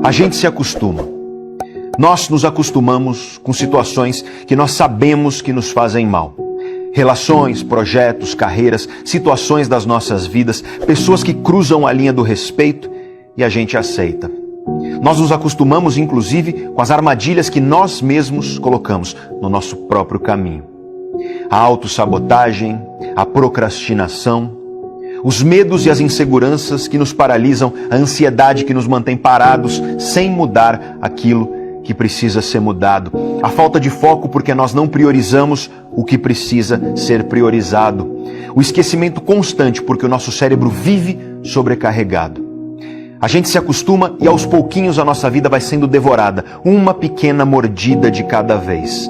A gente se acostuma. Nós nos acostumamos com situações que nós sabemos que nos fazem mal. Relações, projetos, carreiras, situações das nossas vidas, pessoas que cruzam a linha do respeito e a gente aceita. Nós nos acostumamos, inclusive, com as armadilhas que nós mesmos colocamos no nosso próprio caminho. A autossabotagem, a procrastinação, os medos e as inseguranças que nos paralisam, a ansiedade que nos mantém parados sem mudar aquilo que precisa ser mudado, a falta de foco porque nós não priorizamos o que precisa ser priorizado, o esquecimento constante porque o nosso cérebro vive sobrecarregado. A gente se acostuma e aos pouquinhos a nossa vida vai sendo devorada, uma pequena mordida de cada vez.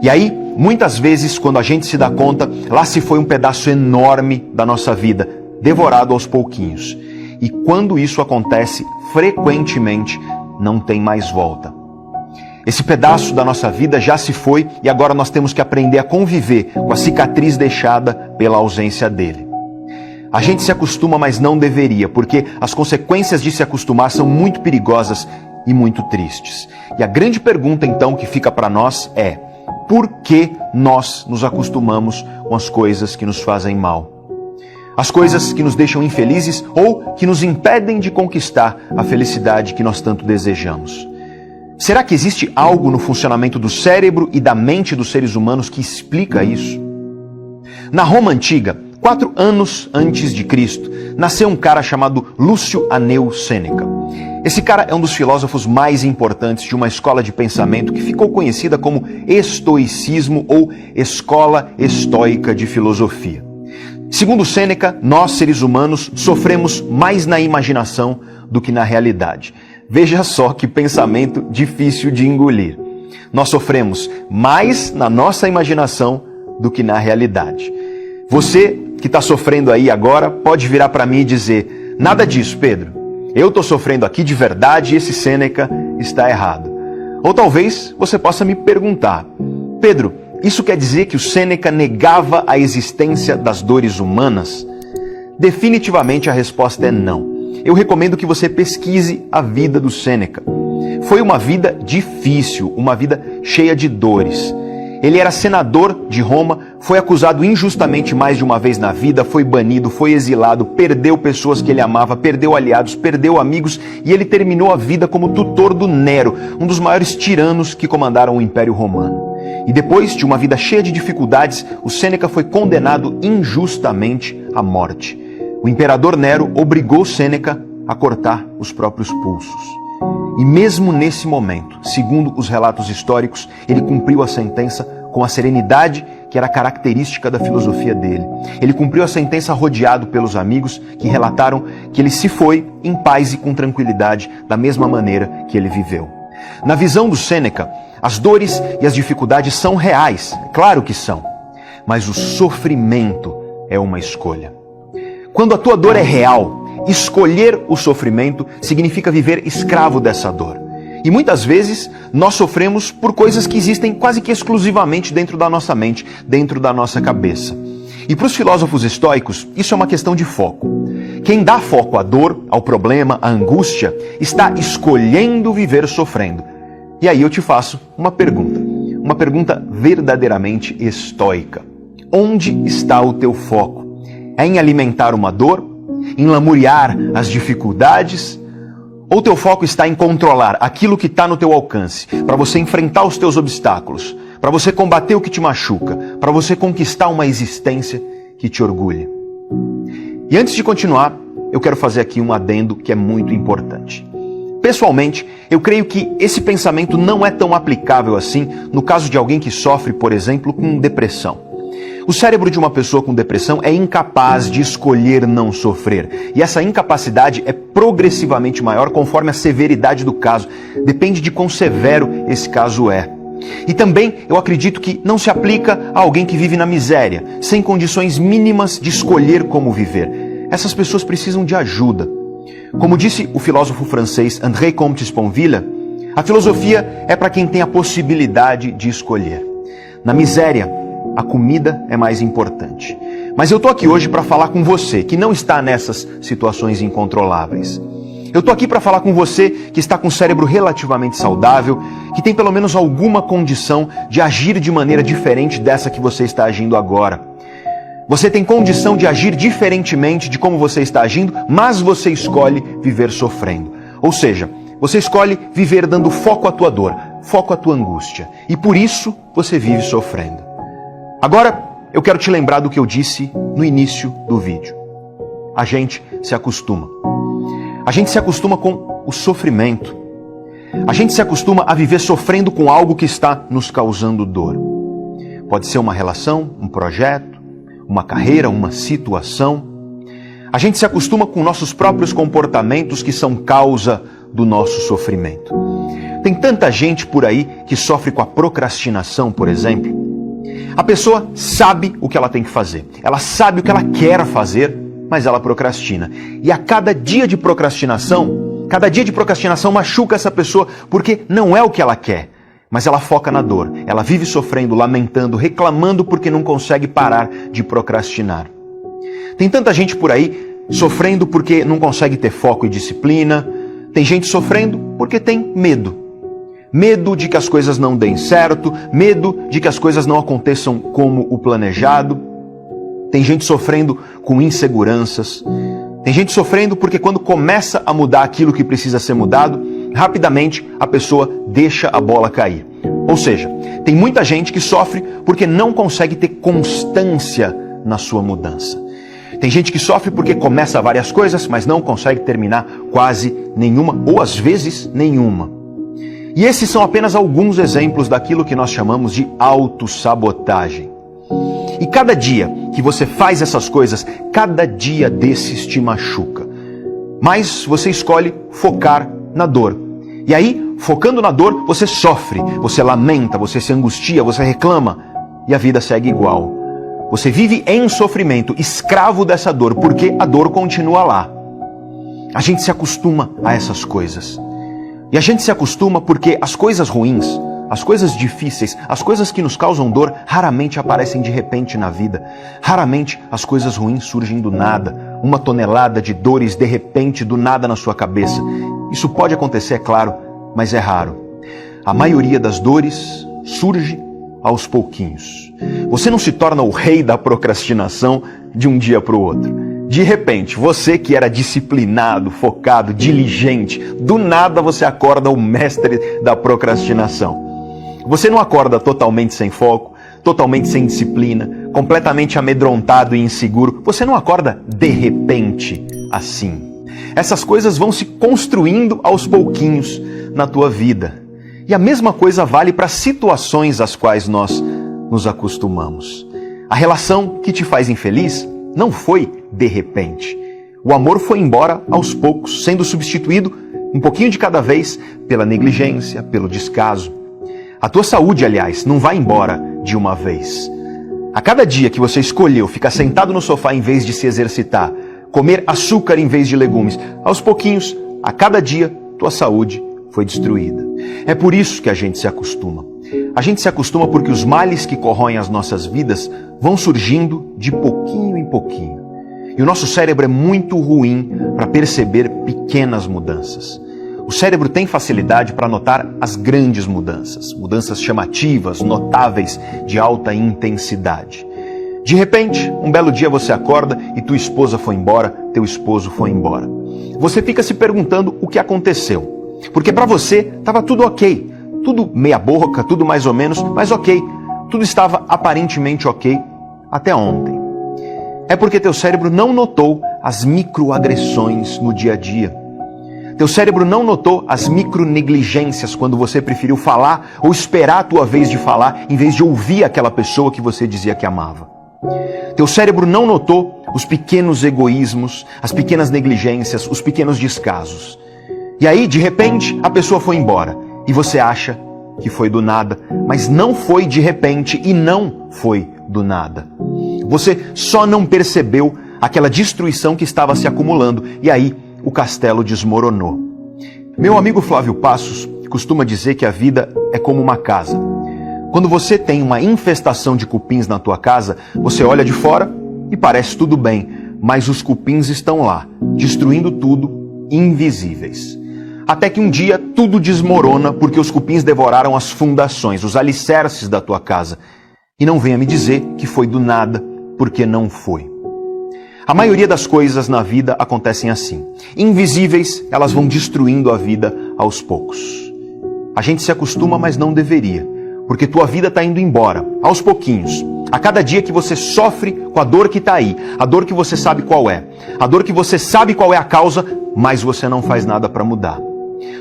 E aí, muitas vezes, quando a gente se dá conta, lá se foi um pedaço enorme da nossa vida, devorado aos pouquinhos. E quando isso acontece, frequentemente, não tem mais volta. Esse pedaço da nossa vida já se foi e agora nós temos que aprender a conviver com a cicatriz deixada pela ausência dele. A gente se acostuma, mas não deveria, porque as consequências de se acostumar são muito perigosas e muito tristes. E a grande pergunta, então, que fica para nós é: por que nós nos acostumamos com as coisas que nos fazem mal? As coisas que nos deixam infelizes ou que nos impedem de conquistar a felicidade que nós tanto desejamos. Será que existe algo no funcionamento do cérebro e da mente dos seres humanos que explica isso? Na Roma Antiga, 4 anos antes de Cristo, nasceu um cara chamado Lúcio Aneu Sêneca. Esse cara é um dos filósofos mais importantes de uma escola de pensamento que ficou conhecida como estoicismo ou escola estoica de filosofia. Segundo Sêneca, nós, seres humanos, sofremos mais na imaginação do que na realidade. Veja só que pensamento difícil de engolir. Nós sofremos mais na nossa imaginação do que na realidade. Você que está sofrendo aí agora pode virar para mim e dizer: nada disso, Pedro. Eu estou sofrendo aqui de verdade e esse Sêneca está errado. Ou talvez você possa me perguntar: Pedro, isso quer dizer que o Sêneca negava a existência das dores humanas? Definitivamente a resposta é não. Eu recomendo que você pesquise a vida do Sêneca. Foi uma vida difícil, uma vida cheia de dores. Ele era senador de Roma, foi acusado injustamente mais de uma vez na vida, foi banido, foi exilado, perdeu pessoas que ele amava, perdeu aliados, perdeu amigos e ele terminou a vida como tutor do Nero, um dos maiores tiranos que comandaram o Império Romano. E depois de uma vida cheia de dificuldades, o Sêneca foi condenado injustamente à morte. O imperador Nero obrigou Sêneca a cortar os próprios pulsos. E mesmo nesse momento, segundo os relatos históricos, ele cumpriu a sentença com a serenidade que era característica da filosofia dele. Ele cumpriu a sentença rodeado pelos amigos que relataram que ele se foi em paz e com tranquilidade, da mesma maneira que ele viveu. Na visão do Sêneca, as dores e as dificuldades são reais, claro que são, mas o sofrimento é uma escolha. Quando a tua dor é real, escolher o sofrimento significa viver escravo dessa dor. E muitas vezes nós sofremos por coisas que existem quase que exclusivamente dentro da nossa mente, dentro da nossa cabeça. E para os filósofos estoicos, isso é uma questão de foco. Quem dá foco à dor, ao problema, à angústia, está escolhendo viver sofrendo. E aí eu te faço uma pergunta verdadeiramente estoica. Onde está o teu foco? É em alimentar uma dor? Em lamuriar as dificuldades? Ou teu foco está em controlar aquilo que está no teu alcance, para você enfrentar os teus obstáculos, para você combater o que te machuca, para você conquistar uma existência que te orgulha? E antes de continuar, eu quero fazer aqui um adendo que é muito importante. Pessoalmente, eu creio que esse pensamento não é tão aplicável assim no caso de alguém que sofre, por exemplo, com depressão. O cérebro de uma pessoa com depressão é incapaz de escolher não sofrer. E essa incapacidade é progressivamente maior conforme a severidade do caso. Depende de quão severo esse caso é. E também eu acredito que não se aplica a alguém que vive na miséria, sem condições mínimas de escolher como viver. Essas pessoas precisam de ajuda. Como disse o filósofo francês André Comte Sponville, a filosofia é para quem tem a possibilidade de escolher. Na miséria, a comida é mais importante. Mas eu estou aqui hoje para falar com você que não está nessas situações incontroláveis. Eu tô aqui para falar com você que está com o cérebro relativamente saudável, que tem pelo menos alguma condição de agir de maneira diferente dessa que você está agindo agora. Você tem condição de agir diferentemente de como você está agindo, mas você escolhe viver sofrendo. Ou seja, você escolhe viver dando foco à tua dor, foco à tua angústia. E por isso você vive sofrendo. Agora, eu quero te lembrar do que eu disse no início do vídeo. A gente se acostuma. A gente se acostuma com o sofrimento. A gente se acostuma a viver sofrendo com algo que está nos causando dor. Pode ser uma relação, um projeto, uma carreira, uma situação. A gente se acostuma com nossos próprios comportamentos que são causa do nosso sofrimento. Tem tanta gente por aí que sofre com a procrastinação, por exemplo. A pessoa sabe o que ela tem que fazer. Ela sabe o que ela quer fazer, mas ela procrastina. E a cada dia de procrastinação machuca essa pessoa porque não é o que ela quer. Mas ela foca na dor. Ela vive sofrendo, lamentando, reclamando porque não consegue parar de procrastinar. Tem tanta gente por aí sofrendo porque não consegue ter foco e disciplina. Tem gente sofrendo porque tem medo. Medo de que as coisas não deem certo, medo de que as coisas não aconteçam como o planejado. Tem gente sofrendo com inseguranças. Tem gente sofrendo porque quando começa a mudar aquilo que precisa ser mudado, rapidamente a pessoa deixa a bola cair. Ou seja, tem muita gente que sofre porque não consegue ter constância na sua mudança. Tem gente que sofre porque começa várias coisas, mas não consegue terminar quase nenhuma, ou às vezes nenhuma. E esses são apenas alguns exemplos daquilo que nós chamamos de autossabotagem. E cada dia que você faz essas coisas, cada dia desses te machuca. Mas você escolhe focar na dor. E aí, focando na dor, você sofre, você lamenta, você se angustia, você reclama. E a vida segue igual. Você vive em sofrimento, escravo dessa dor, porque a dor continua lá. A gente se acostuma a essas coisas. E a gente se acostuma porque as coisas ruins, as coisas difíceis, as coisas que nos causam dor, raramente aparecem de repente na vida. Raramente as coisas ruins surgem do nada. Uma tonelada de dores de repente do nada na sua cabeça. Isso pode acontecer, é claro, mas é raro. A maioria das dores surge aos pouquinhos. Você não se torna o rei da procrastinação de um dia para o outro. De repente, você que era disciplinado, focado, diligente, do nada você acorda o mestre da procrastinação. Você não acorda totalmente sem foco, totalmente sem disciplina, completamente amedrontado e inseguro. Você não acorda de repente assim. Essas coisas vão se construindo aos pouquinhos na tua vida. E a mesma coisa vale para situações às quais nós nos acostumamos. A relação que te faz infeliz não foi de repente. O amor foi embora aos poucos, sendo substituído um pouquinho de cada vez pela negligência, pelo descaso. A tua saúde, aliás, não vai embora de uma vez. A cada dia que você escolheu ficar sentado no sofá em vez de se exercitar, comer açúcar em vez de legumes, aos pouquinhos, a cada dia, tua saúde foi destruída. É por isso que a gente se acostuma. A gente se acostuma porque os males que corroem as nossas vidas vão surgindo de pouquinho em pouquinho. E o nosso cérebro é muito ruim para perceber pequenas mudanças. O cérebro tem facilidade para notar as grandes mudanças, mudanças chamativas, notáveis, de alta intensidade. De repente, um belo dia você acorda e tua esposa foi embora, teu esposo foi embora. Você fica se perguntando o que aconteceu. Porque para você estava tudo ok, tudo meia boca, tudo mais ou menos, mas ok. Tudo estava aparentemente ok até ontem. É porque teu cérebro não notou as microagressões no dia a dia. Teu cérebro não notou as micronegligências quando você preferiu falar ou esperar a tua vez de falar em vez de ouvir aquela pessoa que você dizia que amava. Teu cérebro não notou os pequenos egoísmos, as pequenas negligências, os pequenos descasos. E aí, de repente, a pessoa foi embora e você acha que foi do nada, mas não foi de repente e não foi do nada. Você só não percebeu aquela destruição que estava se acumulando e aí o castelo desmoronou. Meu amigo Flávio Passos costuma dizer que a vida é como uma casa. Quando você tem uma infestação de cupins na tua casa, você olha de fora e parece tudo bem, mas os cupins estão lá, destruindo tudo invisíveis. Até que um dia tudo desmorona porque os cupins devoraram as fundações, os alicerces da tua casa. E não venha me dizer que foi do nada, porque não foi. A maioria das coisas na vida acontecem assim. Invisíveis, elas vão destruindo a vida aos poucos. A gente se acostuma, mas não deveria, porque tua vida está indo embora, aos pouquinhos. A cada dia que você sofre com a dor que está aí, a dor que você sabe qual é, a dor que você sabe qual é a causa, mas você não faz nada para mudar.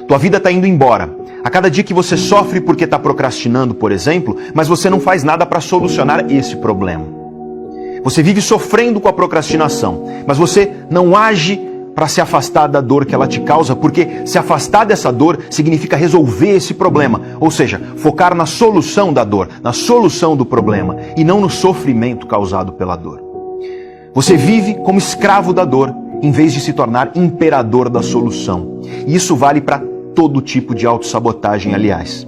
Tua vida está indo embora. A cada dia que você sofre porque está procrastinando, por exemplo, mas você não faz nada para solucionar esse problema. Você vive sofrendo com a procrastinação, mas você não age para se afastar da dor que ela te causa, porque se afastar dessa dor significa resolver esse problema, ou seja, focar na solução da dor, na solução do problema, e não no sofrimento causado pela dor. Você vive como escravo da dor, em vez de se tornar imperador da solução. E isso vale para todo tipo de autossabotagem, aliás.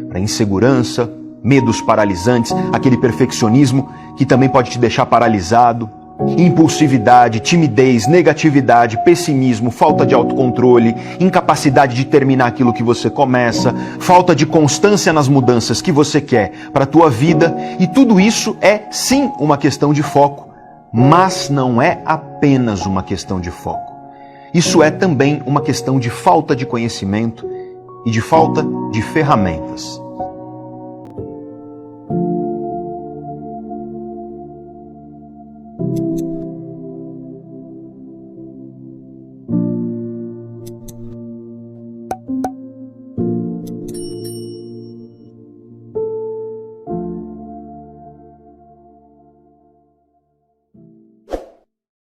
Para insegurança, medos paralisantes, aquele perfeccionismo que também pode te deixar paralisado, impulsividade, timidez, negatividade, pessimismo, falta de autocontrole, incapacidade de terminar aquilo que você começa, falta de constância nas mudanças que você quer para a tua vida. E tudo isso é sim uma questão de foco, mas não é apenas uma questão de foco. Isso é também uma questão de falta de conhecimento e de falta de ferramentas.